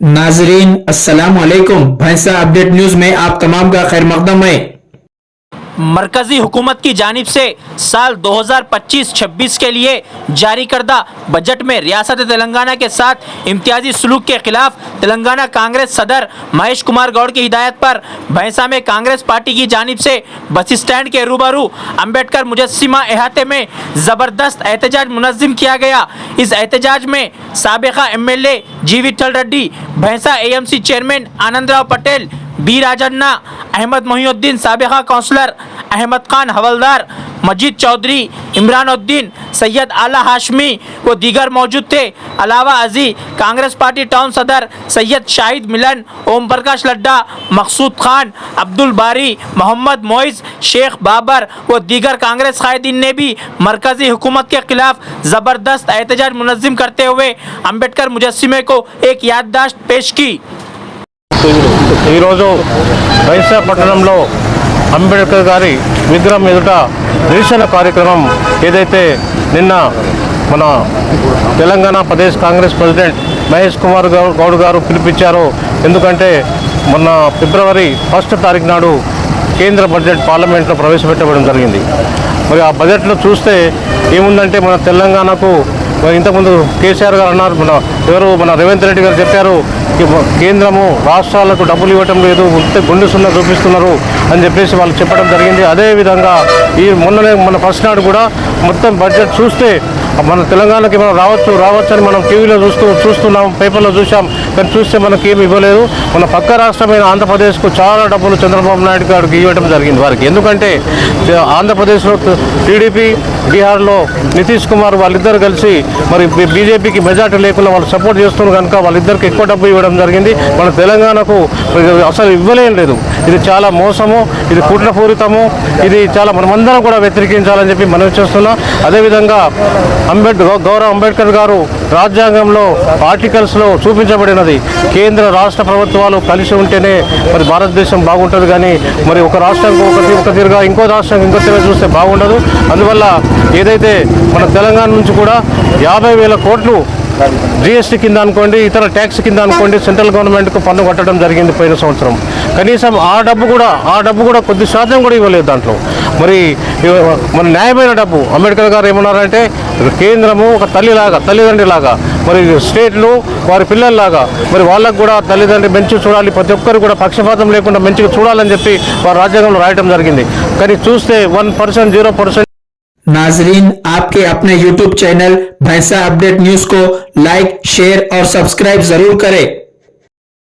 नाजरीन अस्सलाम वालेकुम। भैंसा अपडेट न्यूज में आप तमाम का खैर मकदम है। मरकजी हुकूमत की जानिब से साल 2025-26 के लिए जारी करदा बजट में रियासत तेलंगाना के साथ इम्तियाजी सलूक के खिलाफ तेलंगाना कांग्रेस सदर महेश कुमार गौड़ की हिदायत पर भैंसा में कांग्रेस पार्टी की जानिब से बस स्टैंड के रूबरू अम्बेडकर मुजस्सिमा अहाते में ज़बरदस्त एहतजाज मुनज़्ज़म किया गया। इस एहतजाज में साबिक़ा MLA जी विट्ठल रेड्डी, भैंसा AMC चेयरमैन आनंद राव पटेल, बी राजन्ना, अहमद मोहिउद्दीन, साबिक़ा काउंसलर अहमद खान हवलदार, मजीद चौधरी, इमरान उद्दीन, सैयद आला हाशमी व दीगर मौजूद थे। अलावा अजी कांग्रेस पार्टी टाउन सदर सैयद शाहिद मिलन, ओम प्रकाश लड्डा, मकसूद खान, अब्दुल बारी, मोहम्मद मोइज, शेख बाबर व दीगर कांग्रेस कायदीन ने भी मरकजी हुकूमत के खिलाफ ज़बरदस्त एहतजाज मुनज़्ज़म करते हुए अम्बेडकर मुजस्सिमे को एक याददाश्त पेश की। ఈరోజు భైంసా పట్టణంలో అంబేద్కర్ గారి విగ్రహం ఎదుట నిరసన కార్యక్రమం ఏదైతే నిన్న మన తెలంగాణ ప్రదేశ్ కాంగ్రెస్ ప్రెసిడెంట్ మహేష్ కుమార్ గౌడ్ గారు పిలిపించారో, ఎందుకంటే మొన్న ఫిబ్రవరి 1 తారీఖు నాడు కేంద్ర బడ్జెట్ పార్లమెంట్లో ప్రవేశపెట్టడం జరిగింది. మరి ఆ బడ్జెట్లో చూస్తే ఏముందంటే మన తెలంగాణకు ఇంతకుముందు కేసీఆర్ గారు అన్నారు, మన రేవంత్ రెడ్డి గారు చెప్పారు కేంద్రము రాష్ట్రాలకు డబ్బులు ఇవ్వటం లేదు, గుండె సున్నా చూపిస్తున్నారు అని చెప్పేసి వాళ్ళు చెప్పడం జరిగింది. అదేవిధంగా మన ఫస్ట్ నాడు కూడా మొత్తం బడ్జెట్ చూస్తే మన తెలంగాణకి మనం రావచ్చు అని మనం టీవీలో చూస్తున్నాం, పేపర్లో చూసాం. కానీ చూస్తే మనకి ఏమి ఇవ్వలేదు. మన పక్క రాష్ట్రమైన ఆంధ్రప్రదేశ్కు చాలా డబ్బులు చంద్రబాబు నాయుడు గారికి ఇవ్వడం జరిగింది వారికి. ఎందుకంటే ఆంధ్రప్రదేశ్లో టీడీపీ, బీహార్లో నితీష్ కుమార్ వాళ్ళిద్దరు కలిసి మరి బీజేపీకి మెజార్టీ లేకుండా వాళ్ళు సపోర్ట్ చేస్తున్నారు కనుక వాళ్ళిద్దరికి ఎక్కువ డబ్బు ఇవ్వడం జరిగింది. మన తెలంగాణకు అసలు ఇవ్వలేం లేదు. ఇది చాలా మోసము, ఇది కుట్రపూరితము, ఇది చాలా మనమందరం కూడా వ్యతిరేకించాలని చెప్పి మనవి చేస్తున్నాం. అదేవిధంగా గౌరవ అంబేద్కర్ గారు రాజ్యాంగంలో ఆర్టికల్స్లో చూపించబడినది కేంద్ర రాష్ట్ర ప్రభుత్వాలు కలిసి ఉంటేనే మరి భారతదేశం బాగుంటుంది, కానీ మరి ఒక రాష్ట్రానికి ఒక తీరుగా ఇంకో రాష్ట్రం ఇంకో తీరుగా చూస్తే బాగుండదు. అందువల్ల ఏదైతే మన తెలంగాణ నుంచి కూడా 50,000 కోట్లు GST కింద అనుకోండి, ఇతర ట్యాక్స్ కింద అనుకోండి, సెంట్రల్ గవర్నమెంట్కు పన్ను కట్టడం జరిగింది పోయిన సంవత్సరం. కనీసం ఆ డబ్బు కూడా కొద్ది శాతం కూడా ఇవ్వలేదు దాంట్లో. మరి మన న్యాయమైన డబ్బు అంబేద్కర్ గారు ఏమన్నారంటే కేంద్రము ఒక తల్లిదండ్రిలాగా, మరి స్టేట్లు వారి పిల్లల్లాగా మరి వాళ్ళకు కూడా తల్లిదండ్రి మంచిగా చూడాలి, ప్రతి ఒక్కరు కూడా పక్షపాతం లేకుండా మంచిగా చూడాలని చెప్పి వారు రాజ్యాంగంలో రాయడం జరిగింది. కానీ చూస్తే 1%, 0%. नाजरीन, आपके अपने YouTube चैनल भैंसा अपडेट न्यूज को लाइक, शेयर और सब्सक्राइब जरूर करें।